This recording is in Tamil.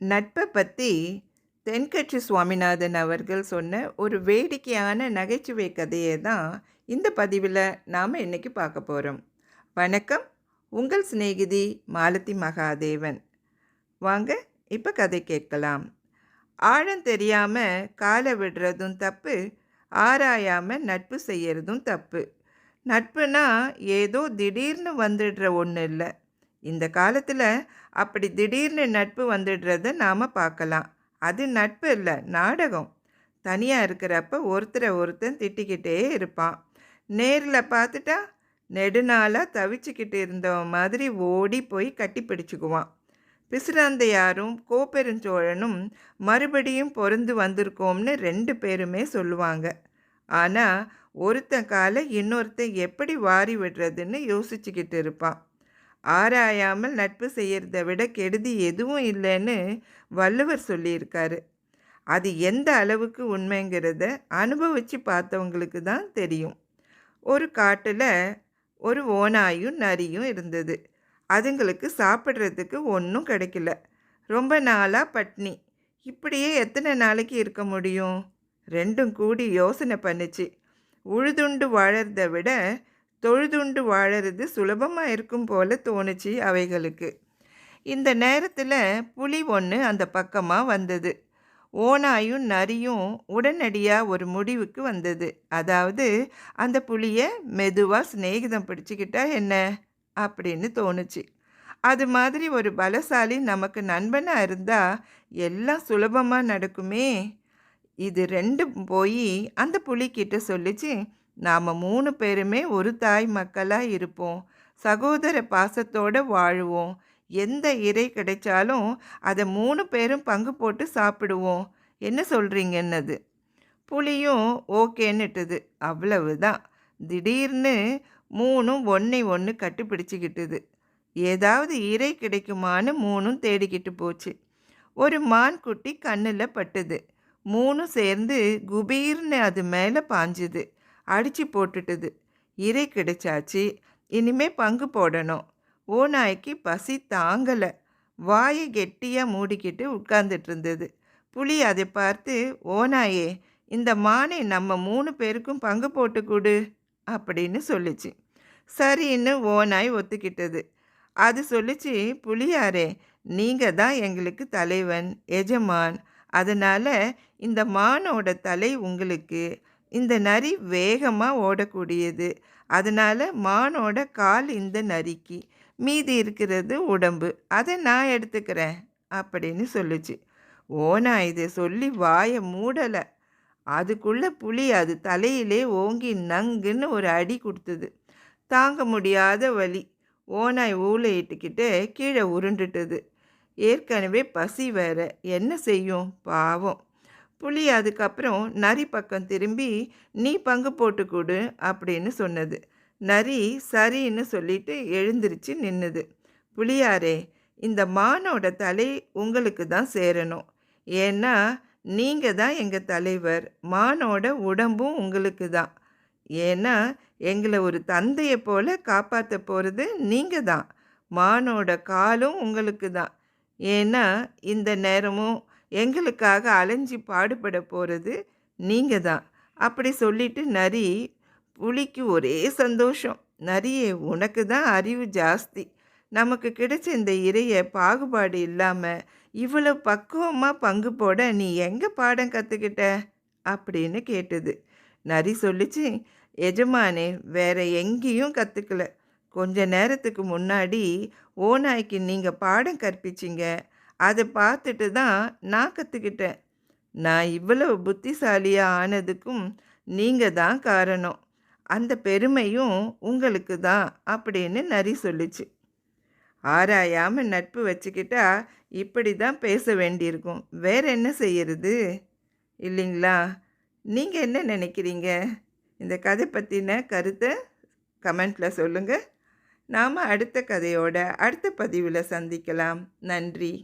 நட்பை பற்றி தென்கட்சி சுவாமிநாதன் அவர்கள் சொன்ன ஒரு வேடிக்கையான நகைச்சுவை கதையை தான் இந்த பதிவில் நாம் இன்னைக்கு பார்க்க போகிறோம். வணக்கம், உங்கள் சிநேகிதி மாலதி மகாதேவன். வாங்க இப்போ கதை கேட்கலாம். ஆழம் தெரியாமல் காலை விடுறதும் தப்பு, ஆராயாமல் நட்பு செய்யறதும் தப்பு. நட்புனா ஏதோ திடீர்னு வந்துடுற ஒன்று இல்லை. இந்த காலத்தில் அப்படி திடீர்னு நட்பு வந்துடுறத நாம் பார்க்கலாம். அது நட்பு இல்லை, நாடகம். தனியாக இருக்கிறப்ப ஒருத்தரை ஒருத்தன் திட்டிக்கிட்டே இருப்பான். நேரில் பார்த்துட்டா நெடுநாளாக தவிச்சுக்கிட்டு இருந்தவன் மாதிரி ஓடி போய் கட்டி பிடிச்சிக்குவான். பிசிராந்தையாரும் கோப்பெருஞ்சோழனும் மறுபடியும் பொருந்து வந்திருக்கோம்னு 2 பேருமே சொல்லுவாங்க. ஆனால் ஒருத்தன் காலை இன்னொருத்தன் எப்படி வாரி விடுறதுன்னு யோசிச்சுக்கிட்டு இருப்பான். ஆராயாமல் நட்பு செய்கிறத விட கெடுதி எதுவும் இல்லைன்னு வள்ளுவர் சொல்லியிருக்காரு. அது எந்த அளவுக்கு உண்மைங்கிறத அனுபவித்து பார்த்தவங்களுக்கு தான் தெரியும். ஒரு காட்டில் ஒரு ஓநாயும் நரியும் இருந்தது. அதுங்களுக்கு சாப்பிட்றதுக்கு ஒன்றும் கிடைக்கல. ரொம்ப நாளாக பட்னி. இப்படியே எத்தனை நாளைக்கு இருக்க முடியும்? ரெண்டும் கூடி யோசனை பண்ணிச்சு. உழுதுண்டு வாழறத விட தொழுதுண்டு வாழறது சுலபமாக இருக்கும் போல தோணுச்சு அவைகளுக்கு. இந்த நேரத்தில் புலி ஒன்று அந்த பக்கமாக வந்தது. ஓநாயும் நரியும் உடனடியாக ஒரு முடிவுக்கு வந்தது. அதாவது அந்த புலியை மெதுவாக சிநேகிதம் பிடிச்சிக்கிட்டா என்ன அப்படின்னு தோணுச்சு. அது மாதிரி ஒரு பலசாலி நமக்கு நண்பனாக இருந்தால் எல்லாம் சுலபமாக நடக்குமே. இது ரெண்டும் போய் அந்த புலிக்கிட்ட சொல்லிச்சு, நாம் 3 பேருமே ஒரு தாய் மக்களாக இருப்போம், சகோதர பாசத்தோடு வாழுவோம், எந்த இறை கிடைச்சாலும் அதை 3 பேரும் பங்கு போட்டு சாப்பிடுவோம், என்ன சொல்கிறீங்கன்னது. புலியும் ஓகேன்னுட்டுது. அவ்வளவுதான். திடீர்னு 3ம் ஒன்றை ஒன்று கட்டிப்பிடிச்சிக்கிட்டுது. ஏதாவது இறை கிடைக்குமான்னு 3ம் தேடிக்கிட்டு போச்சு. ஒரு மான் குட்டி கண்ணில் பட்டுது. 3ம் சேர்ந்து குபீர்னு அது மேலே பாஞ்சுது. அடித்து போட்டுட்டுது. இறை கிடைச்சாச்சு, இனிமே பங்கு போடணும். ஓநாய்க்கு பசி தாங்கலை. வாயை கெட்டியாக மூடிக்கிட்டு உட்கார்ந்துட்டு இருந்தது. புலி அதை பார்த்து, ஓநாயே, இந்த மானை நம்ம 3 பேருக்கும் பங்கு போட்டு கொடு அப்படின்னு சொல்லிச்சு. சரின்னு ஓநாய் ஒத்துக்கிட்டது. அது சொல்லிச்சு, புலியாரே, நீங்கள் தான் எங்களுக்கு தலைவன், எஜமான். அதனால் இந்த மானோட தலை உங்களுக்கு. இந்த நரி வேகமாக ஓடக்கூடியது. அதனால் மானோட கால் இந்த நரிக்கு. மீதி இருக்கிறது உடம்பு, அதை நான் எடுத்துக்கிறேன் அப்படின்னு சொல்லிச்சு. ஓநாய் இதை சொல்லி வாயை மூடலை. அதுக்குள்ளே புலி அது தலையிலே ஓங்கி நங்குன்னு ஒரு அடி கொடுத்தது. தாங்க முடியாத வலி. ஓநாய் ஊளையிட்டுக்கிட்டே கீழே உருண்டுட்டுது. ஏற்கனவே பசி வேற, என்ன செய்யும் பாவம். புலி அதுக்கப்புறம் நரி பக்கம் திரும்பி, நீ பங்கு போட்டு கொடு அப்படின்னு சொன்னது. நரி சரின்னு சொல்லிட்டு எழுந்திருச்சு நின்னுது. புலியாரே, இந்த மானோட தலை உங்களுக்கு தான் சேரணும். ஏன்னா நீங்கள் தான் எங்கள் தலைவர். மானோட உடம்பும் உங்களுக்கு தான். ஏன்னா எங்களை ஒரு தந்தையை போல் காப்பாற்ற போகிறது நீங்கள் தான். மானோட காலும் உங்களுக்கு தான். ஏன்னா இந்த நேரமும் எங்களுக்காக அலைஞ்சி பாடுபட போகிறது நீங்கள் தான். அப்படி சொல்லிட்டு நரி. புலிக்கு ஒரே சந்தோஷம். நரியே, உனக்கு தான் அறிவு ஜாஸ்தி. நமக்கு கிடைச்ச இந்த இறையை பாகுபாடு இல்லாமல் இவ்வளோ பக்குவமாக பங்கு போட நீ எங்கே பாடம் கற்றுக்கிட்ட அப்படின்னு கேட்டது. நரி சொல்லிச்சு, எஜமானே, வேற எங்கேயும் கற்றுக்கல. கொஞ்ச நேரத்துக்கு முன்னாடி ஓநாய்க்கு நீங்கள் பாடம் கற்பிச்சிங்க. அதை பார்த்துட்டு தான் நான் கற்றுக்கிட்டேன். நான் இவ்வளவு புத்திசாலியாக ஆனதுக்கும் நீங்கள் தான் காரணம். அந்த பெருமையும் உங்களுக்கு தான் அப்படின்னு நரி சொல்லிச்சு. ஆராயாமல் நட்பு வச்சுக்கிட்டா இப்படி தான் பேச வேண்டியிருக்கும். வேற என்ன செய்யறது இல்லைங்களா? நீங்கள் என்ன நினைக்கிறீங்க? இந்த கதை பற்றின கருத்தை கமெண்ட்டில் சொல்லுங்கள். நாம் அடுத்த கதையோட அடுத்த பதிவில் சந்திக்கலாம். நன்றி.